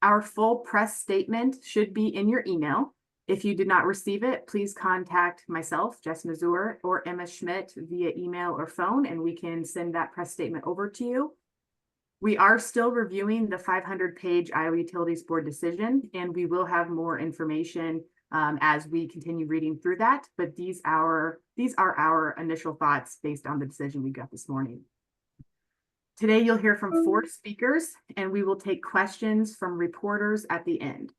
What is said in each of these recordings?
Our full press statement should be in your email. If you did not receive it, please contact myself, Jess Mazur, or Emma Schmidt via email or phone, and we can send that press statement over to you. We are still reviewing the 500-page Iowa Utilities Board decision, and we will have more information as we continue reading through that. But these are our initial thoughts based on the decision we got this morning. Today, you'll hear from 4 speakers, and we will take questions from reporters at the end.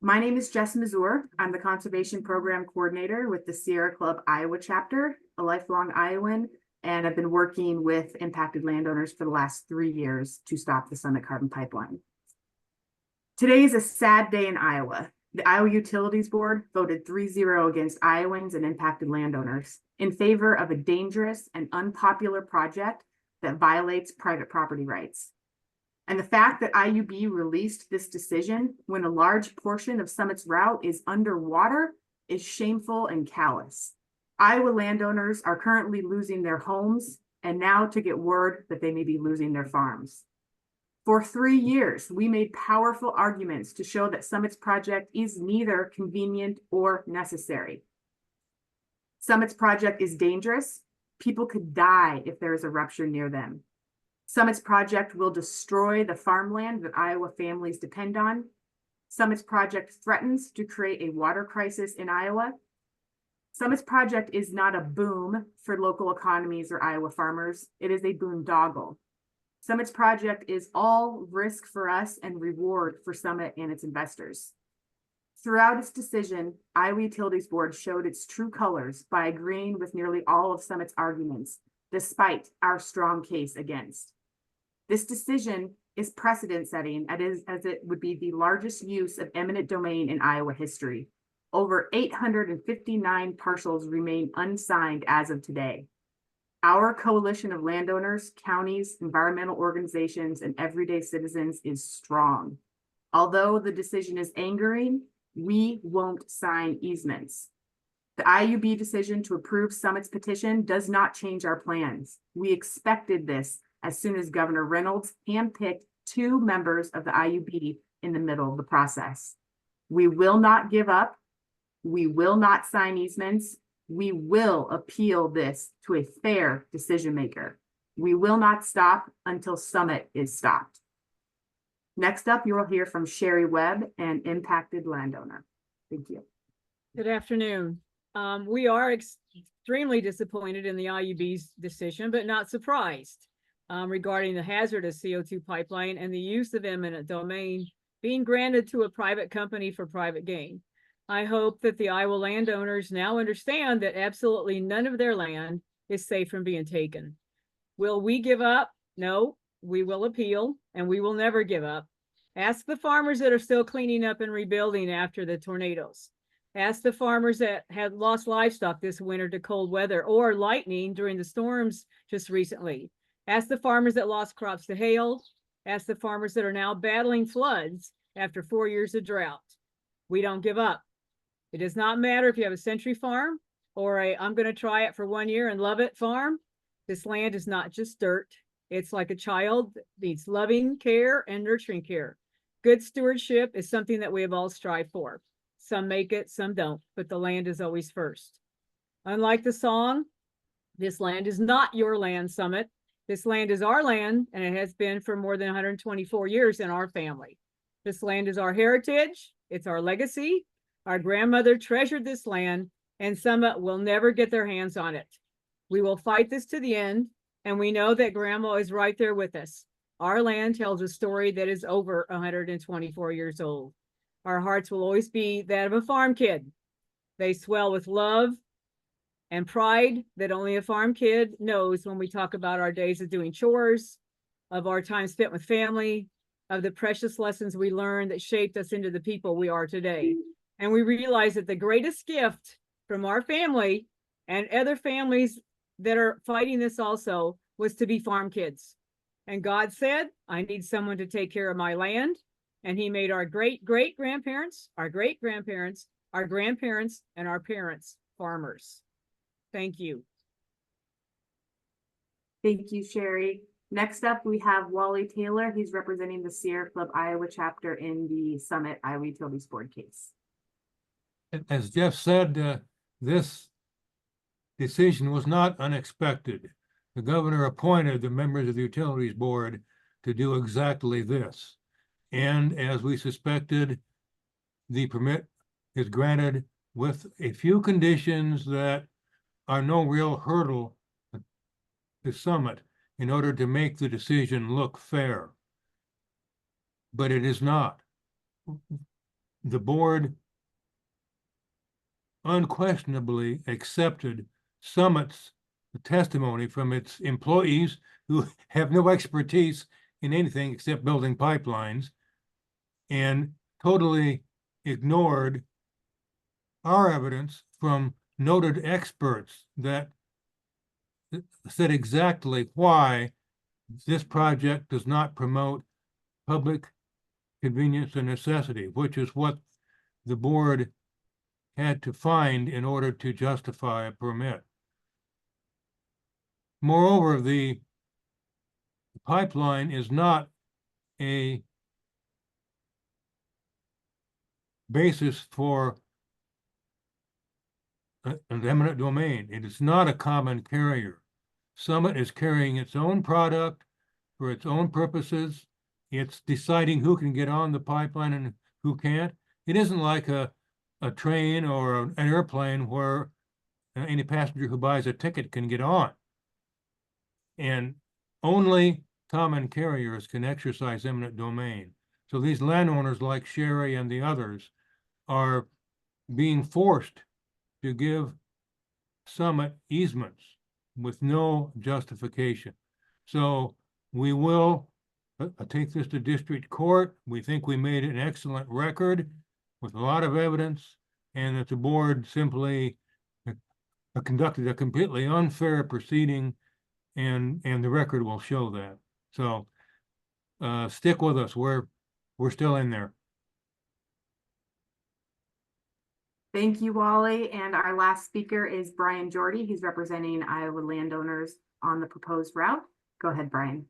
My name is Jess Mazur. I'm the Conservation Program Coordinator with the Sierra Club Iowa chapter, a lifelong Iowan, and I've been working with impacted landowners for the last 3 years to stop the Summit Carbon Pipeline. Today is a sad day in Iowa. The Iowa Utilities Board voted 3-0 against Iowans and impacted landowners in favor of a dangerous and unpopular project that violates private property rights. And the fact that IUB released this decision when a large portion of Summit's route is underwater is shameful and callous. Iowa landowners are currently losing their homes, and now to get word that they may be losing their farms. For 3 years, we made powerful arguments to show that Summit's project is neither convenient or necessary. Summit's project is dangerous. People could die if there is a rupture near them. Summit's project will destroy the farmland that Iowa families depend on. Summit's project threatens to create a water crisis in Iowa. Summit's project is not a boom for local economies or Iowa farmers. It is a boondoggle. Summit's project is all risk for us and reward for Summit and its investors. Throughout its decision, Iowa Utilities Board showed its true colors by agreeing with nearly all of Summit's arguments, despite our strong case against. This decision is precedent-setting as it would be the largest use of eminent domain in Iowa history. Over 859 parcels remain unsigned as of today. Our coalition of landowners, counties, environmental organizations, and everyday citizens is strong. Although the decision is angering, we won't sign easements. The IUB decision to approve Summit's petition does not change our plans. We expected this as soon as Governor Reynolds handpicked 2 members of the IUB in the middle of the process. We will not give up. We will not sign easements. We will appeal this to a fair decision maker. We will not stop until Summit is stopped. Next up, you will hear from Sherry Webb, an impacted landowner. Thank you. Good afternoon. We are extremely disappointed in the IUB's decision, but not surprised regarding the hazardous CO2 pipeline and the use of eminent domain being granted to a private company for private gain. I hope that the Iowa landowners now understand that absolutely none of their land is safe from being taken. Will we give up? No, we will appeal, and we will never give up. Ask the farmers that are still cleaning up and rebuilding after the tornadoes. Ask the farmers that had lost livestock this winter to cold weather or lightning during the storms just recently. Ask the farmers that lost crops to hail. Ask the farmers that are now battling floods after 4 years of drought. We don't give up. It does not matter if you have a century farm or a I'm going to try it for 1 year and love it farm. This land is not just dirt. It's like a child that needs loving care and nurturing care. Good stewardship is something that we have all strived for. Some make it, some don't, but the land is always first. Unlike the song, this land is not your land, Summit. This land is our land, and it has been for more than 124 years in our family. This land is our heritage. It's our legacy. Our grandmother treasured this land, and Summit will never get their hands on it. We will fight this to the end, and we know that Grandma is right there with us. Our land tells a story that is over 124 years old. Our hearts will always be that of a farm kid. They swell with love and pride that only a farm kid knows when we talk about our days of doing chores, of our time spent with family, of the precious lessons we learned that shaped us into the people we are today. And we realize that the greatest gift from our family and other families that are fighting this also was to be farm kids. And God said, I need someone to take care of my land. And he made our great-great-grandparents, our great-grandparents, our grandparents, and our parents farmers. Thank you. Thank you, Sherry. Next up, we have Wally Taylor. He's representing the Sierra Club Iowa chapter in the Summit Iowa Utilities Board case. As Jeff said, this decision was not unexpected. The governor appointed the members of the Utilities Board to do exactly this. And as we suspected, the permit is granted with a few conditions that are no real hurdle to Summit in order to make the decision look fair. But it is not. The board unquestionably accepted Summit's testimony from its employees who have no expertise in anything except building pipelines, and totally ignored our evidence from noted experts that said exactly why this project does not promote public convenience and necessity, which is what the board had to find in order to justify a permit. Moreover, the pipeline is not a basis for an eminent domain. It is not a common carrier. Summit is carrying its own product for its own purposes. It's deciding who can get on the pipeline and who can't. It isn't like a train or an airplane where any passenger who buys a ticket can get on. And only common carriers can exercise eminent domain. So these landowners like Sherry and the others are being forced to give Summit easements with no justification. So we will take this to district court. We think we made an excellent record with a lot of evidence, and that the board simply conducted a completely unfair proceeding, and the record will show that. So stick with us. We're still in there. Thank you, Wally. And our last speaker is Brian Jordy. He's representing Iowa landowners on the proposed route. Go ahead, Brian.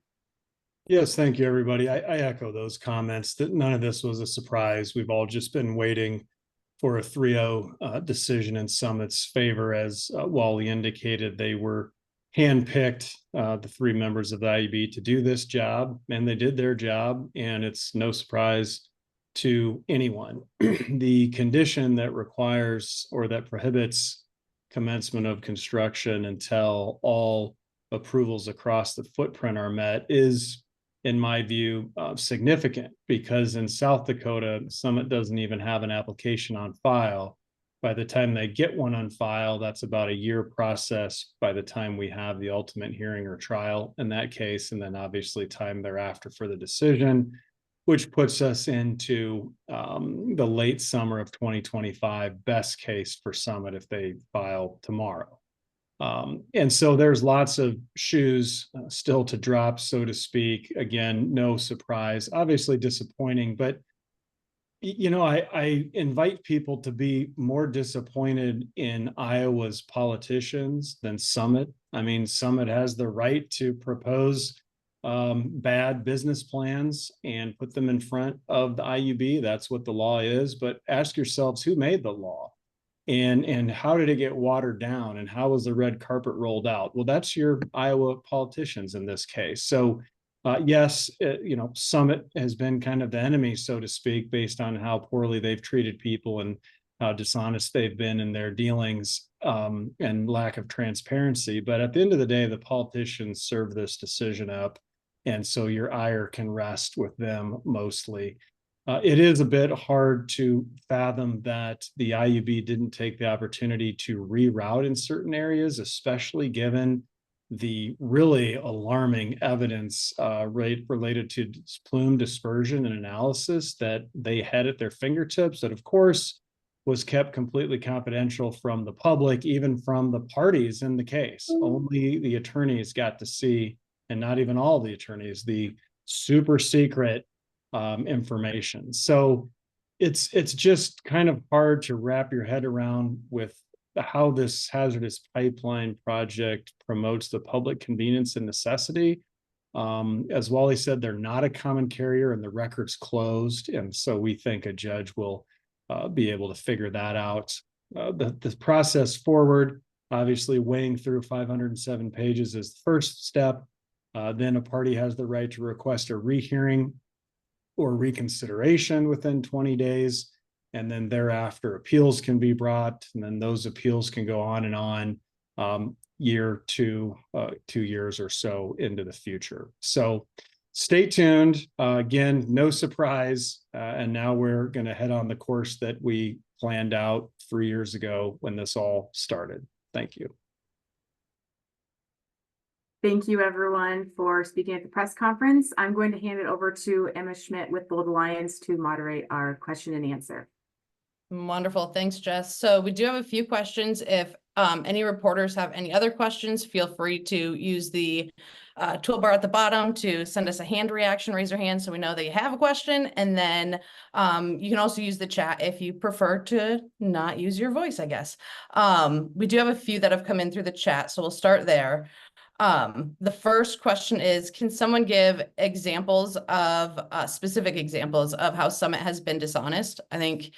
Yes, thank you, everybody. I echo those comments that none of this was a surprise. We've all just been waiting for a 3-0 decision in Summit's favor. As Wally indicated, they were handpicked, the 3 members of the IUB, to do this job, and they did their job, and it's no surprise to anyone. The condition that requires or that prohibits commencement of construction until all approvals across the footprint are met is, in my view, significant, because in South Dakota, Summit doesn't even have an application on file. By the time they get one on file, that's about a year process by the time we have the ultimate hearing or trial in that case, and then obviously time thereafter for the decision, which puts us into the late summer of 2025, best case for Summit if they file tomorrow. And so there's lots of shoes still to drop, so to speak. Again, no surprise, obviously disappointing, but you know, I invite people to be more disappointed in Iowa's politicians than Summit. I mean, Summit has the right to propose bad business plans and put them in front of the IUB. That's what the law is. But ask yourselves, who made the law? And how did it get watered down, and how was the red carpet rolled out? Well, that's your Iowa politicians in this case. So yes, you know, Summit has been kind of the enemy, so to speak, based on how poorly they've treated people and how dishonest they've been in their dealings and lack of transparency. But at the end of the day, the politicians serve this decision up, and so your ire can rest with them mostly. It is a bit hard to fathom that the IUB didn't take the opportunity to reroute in certain areas, especially given the really alarming evidence related to plume dispersion and analysis that they had at their fingertips, that of course was kept completely confidential from the public, even from the parties in the case. Only the attorneys got to see, and not even all the attorneys, the super secret information. So it's just kind of hard to wrap your head around with how this hazardous pipeline project promotes the public convenience and necessity As Wally said, they're not a common carrier and the record's closed. And so we think a judge will be able to figure that out. The process forward, obviously weighing through 507 pages is the first step. Then a party has the right to request a rehearing or reconsideration within 20 days. And then thereafter appeals can be brought, and then those appeals can go on and on year to 2 years or so into the future. So stay tuned. Again, no surprise. And now we're going to head on the course that we planned out 3 years ago when this all started. Thank you. Thank you, everyone, for speaking at the press conference. I'm going to hand it over to Emma Schmidt with Bold Alliance to moderate our question and answer. Wonderful. Thanks, Jess. So we do have a few questions. If any reporters have any other questions, feel free to use the toolbar at the bottom to send us a hand reaction, raise your hand so we know that you have a question. And then you can also use the chat if you prefer to not use your voice, I guess. We do have a few that have come in through the chat, so we'll start there. The first question is, can someone give examples of specific examples of how Summit has been dishonest? I think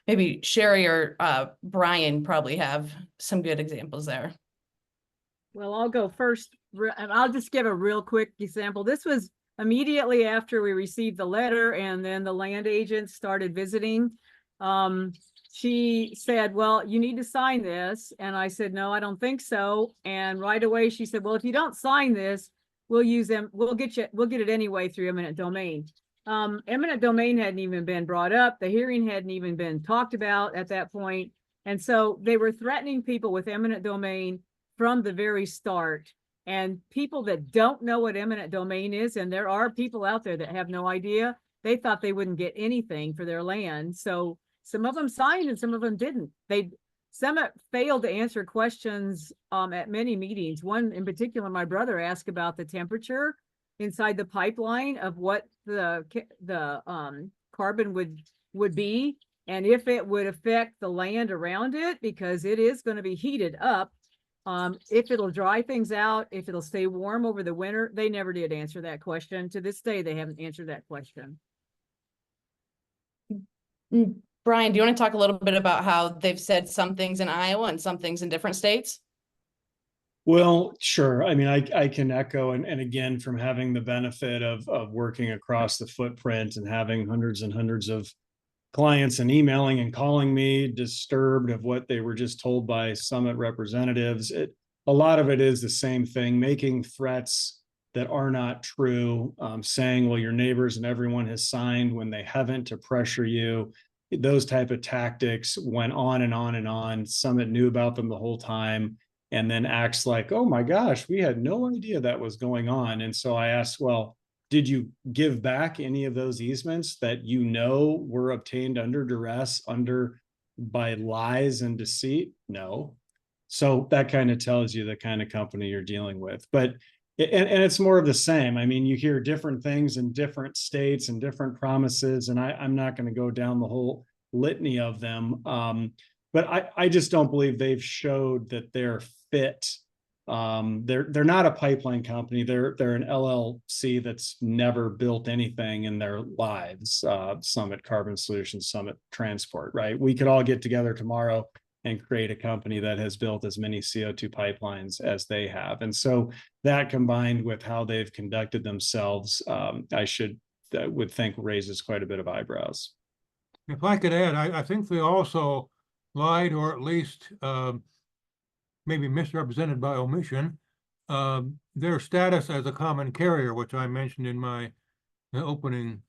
maybe Sherry or Brian probably have some good examples there. Well, I'll go first, and I'll just give a real quick example. This was immediately after we received the letter, and then the land agent started visiting. She said, well, you need to sign this. And I said, no, I don't think so. And right away she said, well, if you don't sign this, we'll use them. We'll get it anyway through eminent domain. Eminent domain hadn't even been brought up. The hearing hadn't even been talked about at that point. And so they were threatening people with eminent domain from the very start. And people that don't know what eminent domain is, and there are people out there that have no idea, they thought they wouldn't get anything for their land. So some of them signed and some of them didn't. Some failed to answer questions at many meetings. One in particular, my brother asked about the temperature inside the pipeline of what the carbon would be, and if it would affect the land around it, because it is going to be heated up. If it'll dry things out, if it'll stay warm over the winter. They never did answer that question. To this day, they haven't answered that question. Brian, do you want to talk a little bit about how they've said some things in Iowa and some things in different states? Well, sure. I mean, I can echo, and again, from having the benefit of working across the footprint and having hundreds and hundreds of clients and emailing and calling me disturbed of what they were just told by Summit representatives. A lot of it is the same thing, making threats that are not true, saying, well, your neighbors and everyone has signed when they haven't, to pressure you. Those type of tactics went on and on and on. Summit knew about them the whole time, and then acts like, oh my gosh, we had no idea that was going on. And so I asked, well, did you give back any of those easements that you know were obtained under duress, by lies and deceit? No. So that kind of tells you the kind of company you're dealing with. But and it's more of the same. I mean, you hear different things in different states and different promises, and I'm not going to go down the whole litany of them. But I just don't believe they've showed that they're fit. They're not a pipeline company. They're an LLC that's never built anything in their lives. Summit Carbon Solutions, Summit Transport, right? We could all get together tomorrow and create a company that has built as many CO2 pipelines as they have. And so that, combined with how they've conducted themselves, would think raises quite a bit of eyebrows. If I could add, I think they also lied, or at least maybe misrepresented by omission, their status as a common carrier, which I mentioned in my opening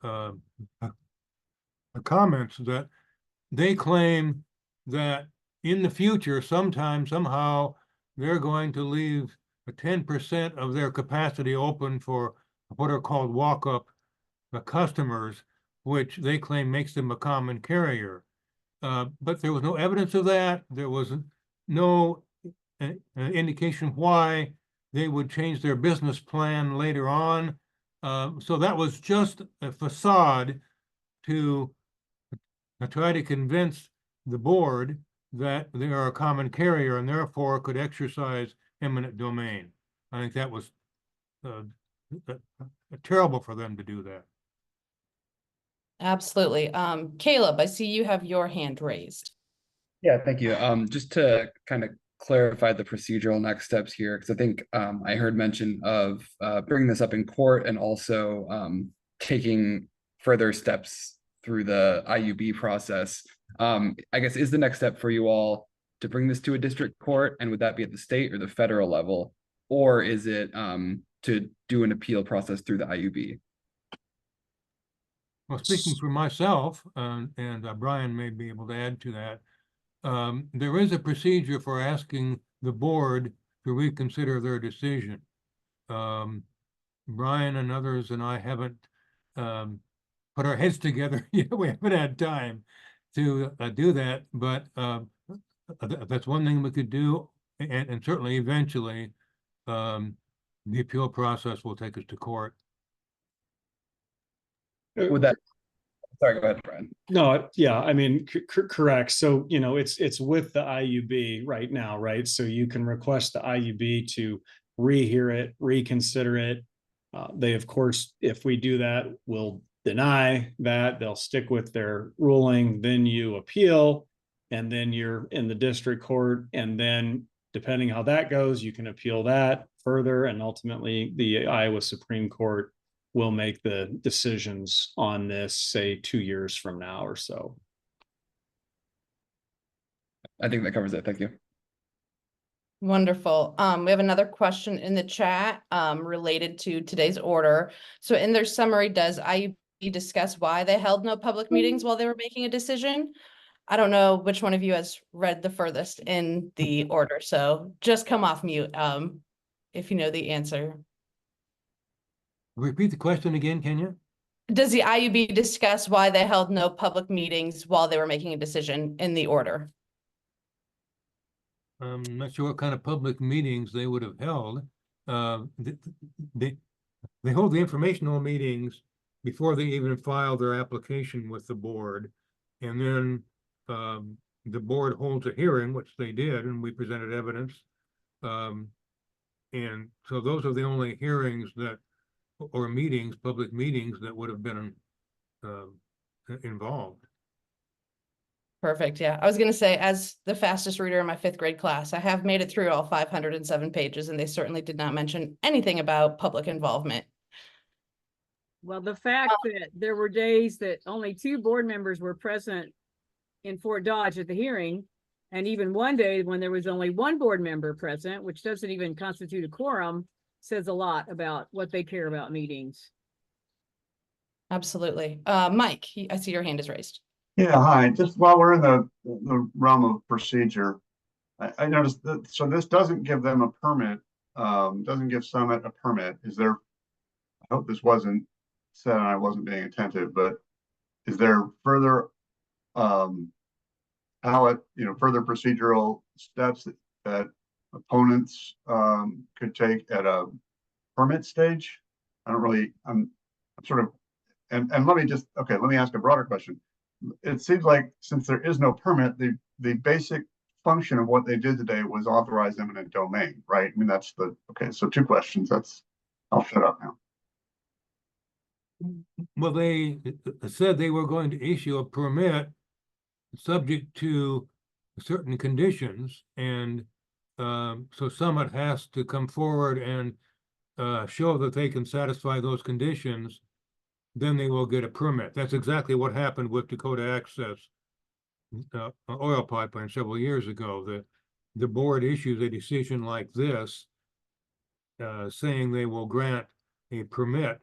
comments, that they claim that in the future, sometime, somehow, they're going to leave 10% of their capacity open for what are called walk-up customers, which they claim makes them a common carrier. But there was no evidence of that. There was no indication why they would change their business plan later on. So that was just a facade to try to convince the board that they are a common carrier and therefore could exercise eminent domain. I think that was terrible for them to do that. Absolutely. Caleb, I see you have your hand raised. Yeah, thank you. Just to kind of clarify the procedural next steps here, because I think I heard mention of bringing this up in court and also taking further steps through the IUB process. I guess is the next step for you all to bring this to a district court, and would that be at the state or the federal level, or is it to do an appeal process through the IUB? Well, speaking for myself, and Brian may be able to add to that, there is a procedure for asking the board to reconsider their decision. Brian and others and I haven't put our heads together yet. We haven't had time to do that, but that's one thing we could do, and certainly eventually the appeal process will take us to court. Would that, sorry, go ahead, Brian. No, yeah, I mean, correct. So, you know, it's with the IUB right now, right? So you can request the IUB to rehear it, reconsider it. They, of course, if we do that, will deny that. They'll stick with their ruling. Then you appeal, and then you're in the district court. And then, depending how that goes, you can appeal that further. And ultimately, the Iowa Supreme Court will make the decisions on this, say, 2 years from now or so. I think that covers it. Thank you. Wonderful. We have another question in the chat related to today's order. So in their summary, does IUB discuss why they held no public meetings while they were making a decision? I don't know which one of you has read the furthest in the order, so just come off mute if you know the answer. Repeat the question again, can you? Does the IUB discuss why they held no public meetings while they were making a decision in the order? I'm not sure what kind of public meetings they would have held. They hold the informational meetings before they even file their application with the board. And then the board holds a hearing, which they did, and we presented evidence. And so those are the only hearings that, or meetings, public meetings that would have been involved. Perfect. Yeah, I was going to say, as the fastest reader in my 5th grade class, I have made it through all 507 pages, and they certainly did not mention anything about public involvement. Well, the fact that there were days that only 2 board members were present in Fort Dodge at the hearing, and even one day when there was only 1 board member present, which doesn't even constitute a quorum, says a lot about what they care about meetings. Absolutely. Mike, I see your hand is raised. Yeah, hi. Just while we're in the realm of procedure, I noticed that, so this doesn't give them a permit, doesn't give Summit a permit. Is there, I hope this wasn't said and I wasn't being attentive, but is there further further procedural steps that opponents could take at a permit stage? I don't really, I'm sort of, and let me ask a broader question. It seems like since there is no permit, the basic function of what they did today was authorize eminent domain, right? I mean, that's the, okay, so 2 questions. I'll shut up now. Well, they said they were going to issue a permit subject to certain conditions, and so Summit has to come forward and show that they can satisfy those conditions. Then they will get a permit. That's exactly what happened with Dakota Access oil pipeline several years ago. The board issues a decision like this, saying they will grant a permit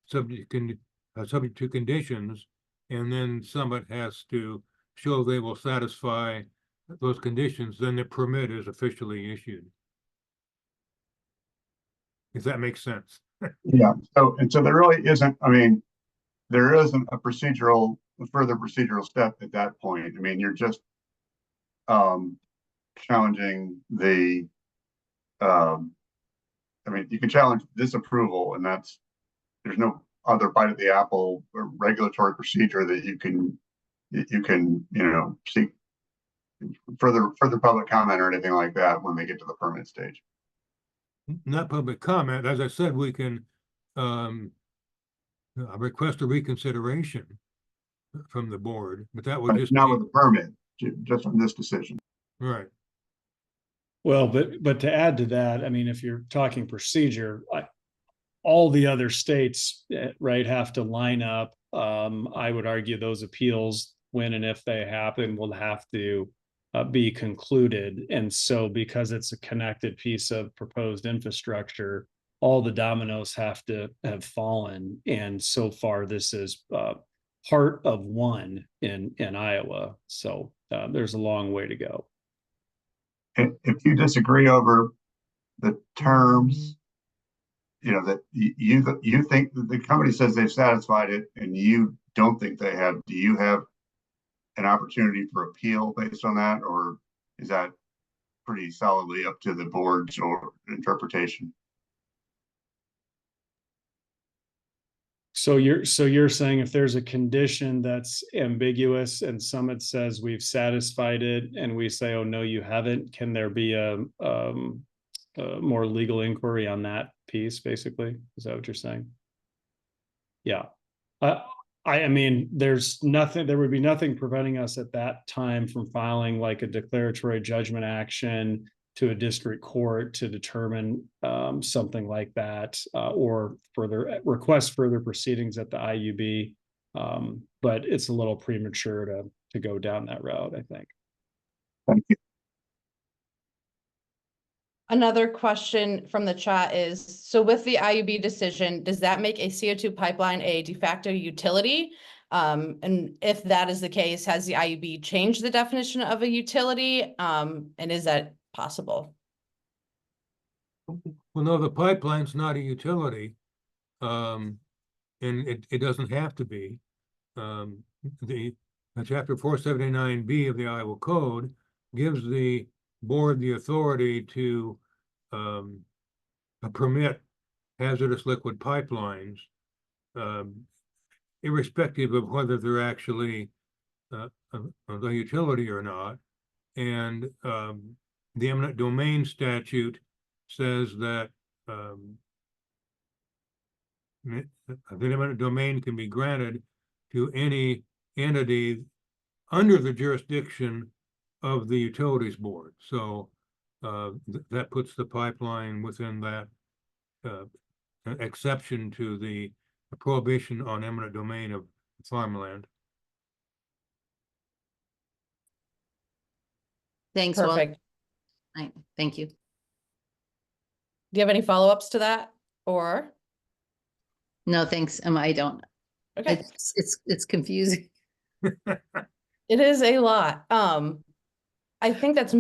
subject to conditions, and then Summit has to show they will satisfy those conditions. Then the permit is officially issued. If that makes sense. Yeah. So there really isn't. I mean, there isn't a further procedural step at that point. I mean, you're just challenging the. I mean, you can challenge this approval, and there's no other bite of the apple or regulatory procedure that you can seek further public comment or anything like that when they get to the permit stage. Not public comment. As I said, we can a request a reconsideration from the board, but that would But just not be, with a permit, just on this decision. right. Well, but to add to that, I mean, if you're talking procedure, all the other states, right, have to line up. I would argue those appeals, when and if they happen, will have to be concluded. And so because it's a connected piece of proposed infrastructure, all the dominoes have to have fallen. And so far, this is part of one in Iowa. So there's a long way to go. If you disagree over the terms, you know, that you think that the company says they've satisfied it and you don't think they have, do you have an opportunity for appeal based on that, or is that pretty solidly up to the board's or interpretation? So you're saying if there's a condition that's ambiguous and Summit says we've satisfied it and we say, oh, no, you haven't, can there be a more legal inquiry on that piece, basically? Is that what you're saying? Yeah. I mean, there would be nothing preventing us at that time from filing like a declaratory judgment action to a district court to determine something like that, or request further proceedings at the IUB. But it's a little premature to go down that route, I think. Thank you. Another question from the chat is, so with the IUB decision, does that make a CO2 pipeline a de facto utility? And if that is the case, has the IUB changed the definition of a utility? And is that possible? Well, no, the pipeline's not a utility. And it doesn't have to be. The chapter 479B of the Iowa Code gives the board the authority to permit hazardous liquid pipelines, irrespective of whether they're actually a utility or not. And the eminent domain statute says that the eminent domain can be granted to any entity under the jurisdiction of the utilities board. So that puts the pipeline within that exception to the prohibition on eminent domain of farmland. Thanks, Walt. Perfect. Thank you. Do you have any follow-ups to that, or? No, thanks, Emma, I don't. Okay, It's confusing. it is a lot. I think that's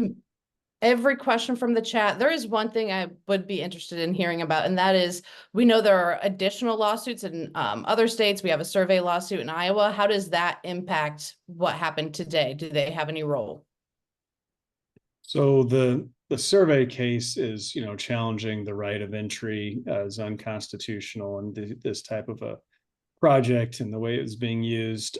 every question from the chat. There is one thing I would be interested in hearing about, and that is, we know there are additional lawsuits in other states. We have a survey lawsuit in Iowa. How does that impact what happened today? Do they have any role? So the survey case is, challenging the right of entry as unconstitutional and this type of a project and the way it's being used.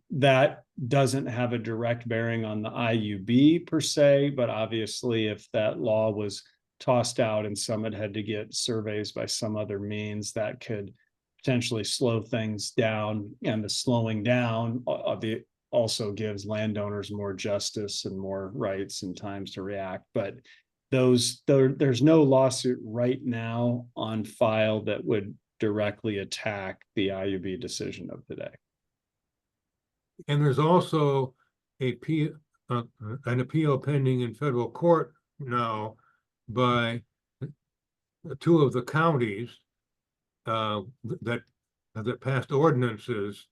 That doesn't have a direct bearing on the IUB per se, but obviously if that law was tossed out and Summit had to get surveys by some other means, that could potentially slow things down. And the slowing down of the also gives landowners more justice and more rights and times to react. But there's no lawsuit right now on file that would directly attack the IUB decision of today. And there's also an appeal pending in federal court now by two of the counties that passed ordinances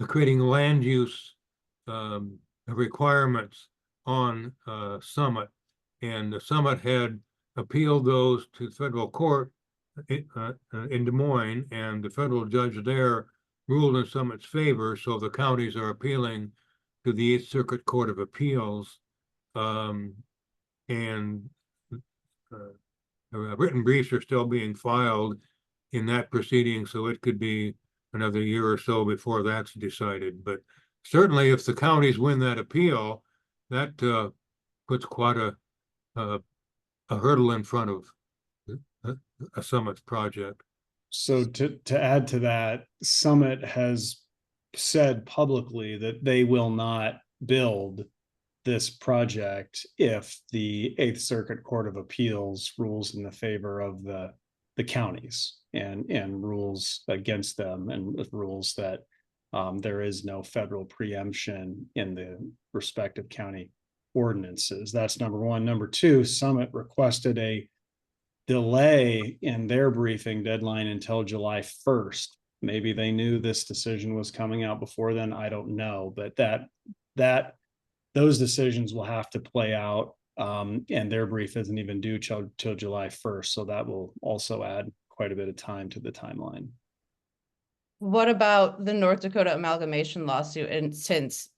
creating land use requirements on Summit, and the Summit had appealed those to federal court in Des Moines, and the federal judge there ruled in Summit's favor. So the counties are appealing to the 8th Circuit Court of Appeals, and written briefs are still being filed in that proceeding, so it could be another year or so before that's decided. But certainly if the counties win that appeal, that puts quite a a hurdle in front of a Summit's project. So to add to that, Summit has said publicly that they will not build this project if the Eighth Circuit Court of Appeals rules in the favor of the counties and rules against them, and rules that there is no federal preemption in the respective county ordinances. That's number one. Number two, Summit requested a delay in their briefing deadline until July 1st. Maybe they knew this decision was coming out before then. I don't know, but those decisions will have to play out. And their brief isn't even due till July 1st. So that will also add quite a bit of time to the timeline. What about the North Dakota amalgamation lawsuit? And since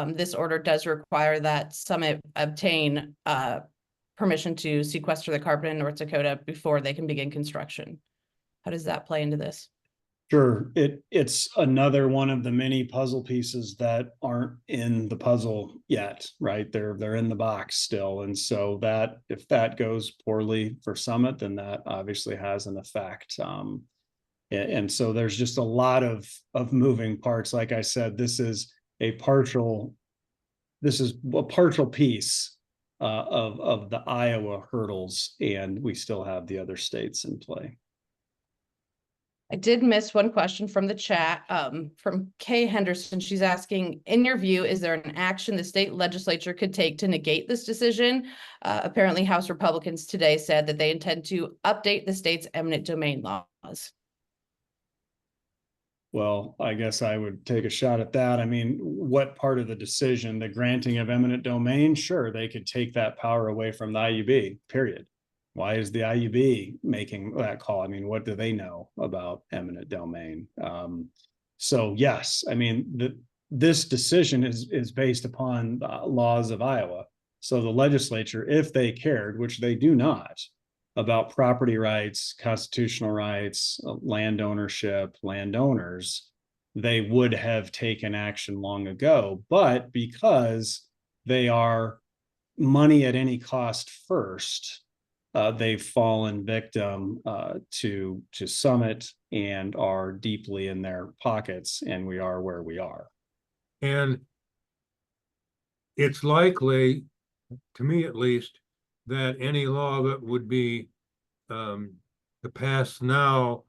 this order does require that Summit obtain permission to sequester the carbon in North Dakota before they can begin construction, how does that play into this? Sure, it's another one of the many puzzle pieces that aren't in the puzzle yet, right? They're in the box still, and so that if that goes poorly for Summit, then that obviously has an effect. And so there's just a lot of moving parts. Like I said, this is a partial piece of the Iowa hurdles, and we still have the other states in play. I did miss one question from the chat from Kay Henderson. She's asking, in your view, is there an action the state legislature could take to negate this decision? Apparently, House Republicans today said that they intend to update the state's eminent domain laws. Well, I guess I would take a shot at that. I mean, what part of the decision, the granting of eminent domain? Sure, they could take that power away from the IUB, period. Why is the IUB making that call? I mean, what do they know about eminent domain? So yes, I mean, this decision is based upon laws of Iowa. So the legislature, if they cared, which they do not, about property rights, constitutional rights, land ownership, landowners, they would have taken action long ago. But because they are money at any cost first, they've fallen victim to Summit and are deeply in their pockets, and we are where we are. And it's likely, to me at least, that any law that would be to pass now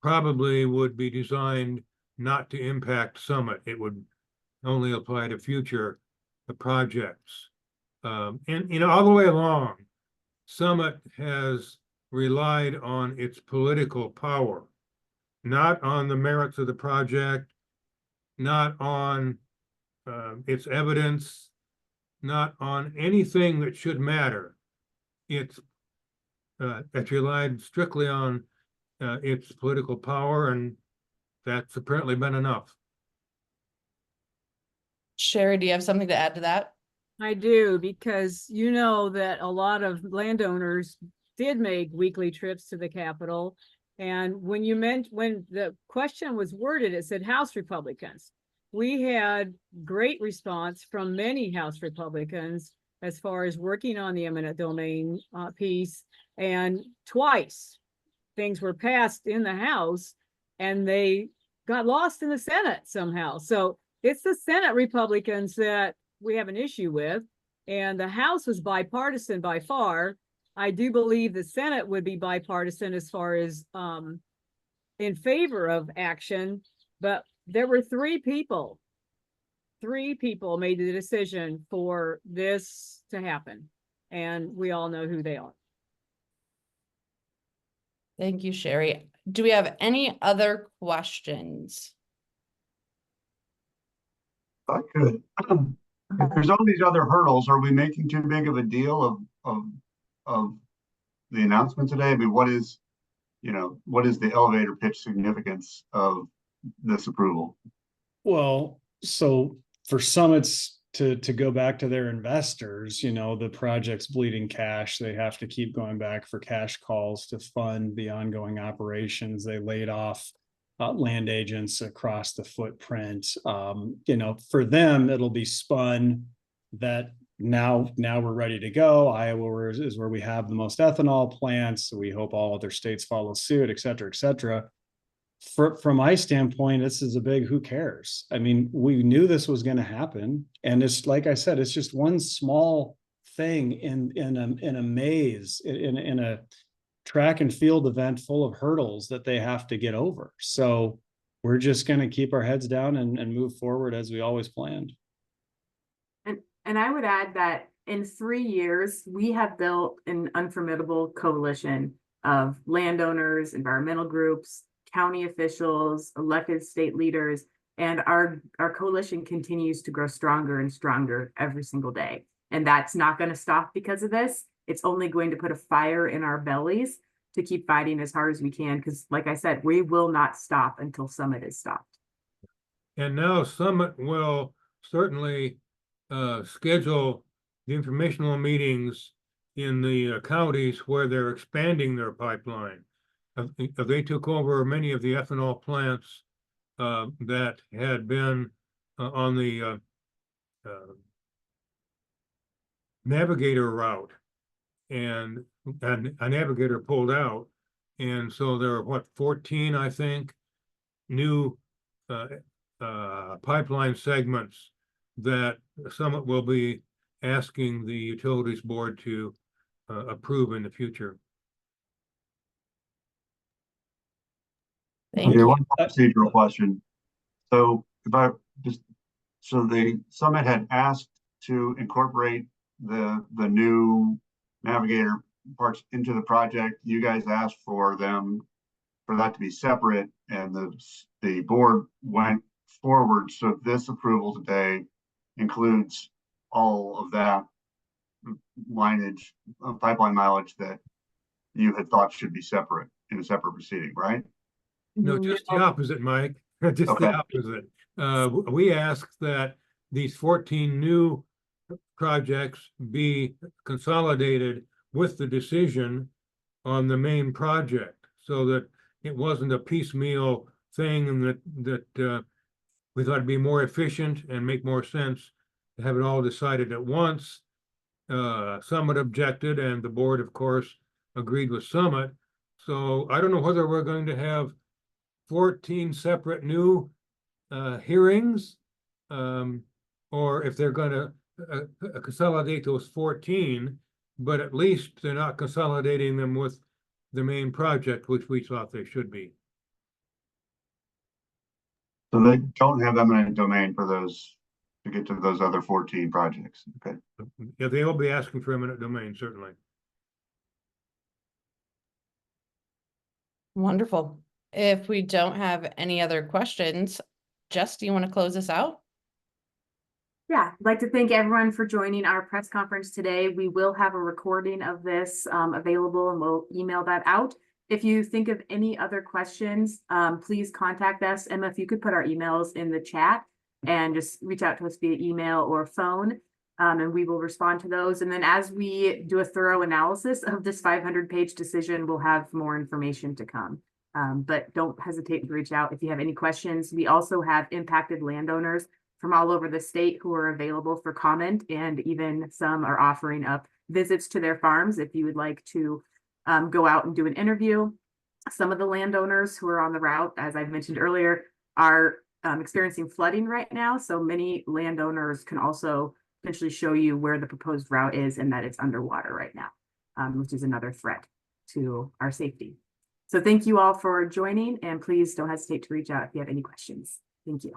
probably would be designed not to impact Summit. It would only apply to future projects. And all the way along, Summit has relied on its political power, not on the merits of the project, not on its evidence, not on anything that should matter. It's relied strictly on its political power, and that's apparently been enough. Sherry, do you have something to add to that? I do, because you know that a lot of landowners did make weekly trips to the Capitol. And when the question was worded, it said House Republicans. We had great response from many House Republicans as far as working on the eminent domain piece. And twice things were passed in the House and they got lost in the Senate somehow. So it's the Senate Republicans that we have an issue with, and the House was bipartisan by far. I do believe the Senate would be bipartisan as far as in favor of action, but there were three people made the decision for this to happen, and we all know who they are. Thank you, Sherry. Do we have any other questions? I could. If there's all these other hurdles, are we making too big of a deal of the announcement today? I mean, what is the elevator pitch significance of this approval? Well, so for Summits to go back to their investors, the project's bleeding cash. They have to keep going back for cash calls to fund the ongoing operations. They laid off land agents across the footprint. For them, it'll be spun that now we're ready to go. Iowa is where we have the most ethanol plants. We hope all other states follow suit, et cetera, et cetera. From my standpoint, this is a big who cares. I mean, we knew this was going to happen, and it's like I said, it's just one small thing in a maze, in a track and field event full of hurdles that they have to get over. So we're just going to keep our heads down and move forward as we always planned. And I would add that in 3 years, we have built an unformidable coalition of landowners, environmental groups, county officials, elected state leaders, and our coalition continues to grow stronger and stronger every single day. And that's not going to stop because of this. It's only going to put a fire in our bellies to keep fighting as hard as we can. Because like I said, we will not stop until Summit is stopped. And now Summit will certainly schedule the informational meetings in the counties where they're expanding their pipeline. They took over many of the ethanol plants that had been on the Navigator route, and a Navigator pulled out. And so there are, what, 14, I think, new pipeline segments that Summit will be asking the Utilities Board to approve in the future. Thank Okay, you. one procedural question. So so the Summit had asked to incorporate the new Navigator parts into the project. You guys asked for that to be separate, and the board went forward. So this approval today includes all of that lineage, pipeline mileage that you had thought should be separate in a separate proceeding, right? No, just the opposite, Mike. Just Okay. the opposite. We asked that these 14 new projects be consolidated with the decision on the main project, so that it wasn't a piecemeal thing, and that we thought it'd be more efficient and make more sense to have it all decided at once. Summit objected, and the board, of course, agreed with Summit. So I don't know whether we're going to have 14 separate new hearings, or if they're going to consolidate those 14, but at least they're not consolidating them with the main project, which we thought they should be. So they don't have eminent domain for those to get to those other 14 projects. Okay. Yeah, they will be asking for eminent domain, certainly. Wonderful. If we don't have any other questions, Jess, do you want to close this out? Yeah, I'd like to thank everyone for joining our press conference today. We will have a recording of this available, and we'll email that out. If you think of any other questions, please contact us. Emma, if you could put our emails in the chat and just reach out to us via email or phone, and we will respond to those. And then as we do a thorough analysis of this 500-page decision, we'll have more information to come. But don't hesitate to reach out if you have any questions. We also have impacted landowners from all over the state who are available for comment, and even some are offering up visits to their farms if you would like to go out and do an interview. Some of the landowners who are on the route, as I mentioned earlier, are experiencing flooding right now. So many landowners can also potentially show you where the proposed route is and that it's underwater right now, which is another threat to our safety. So thank you all for joining, and please don't hesitate to reach out if you have any questions. Thank you.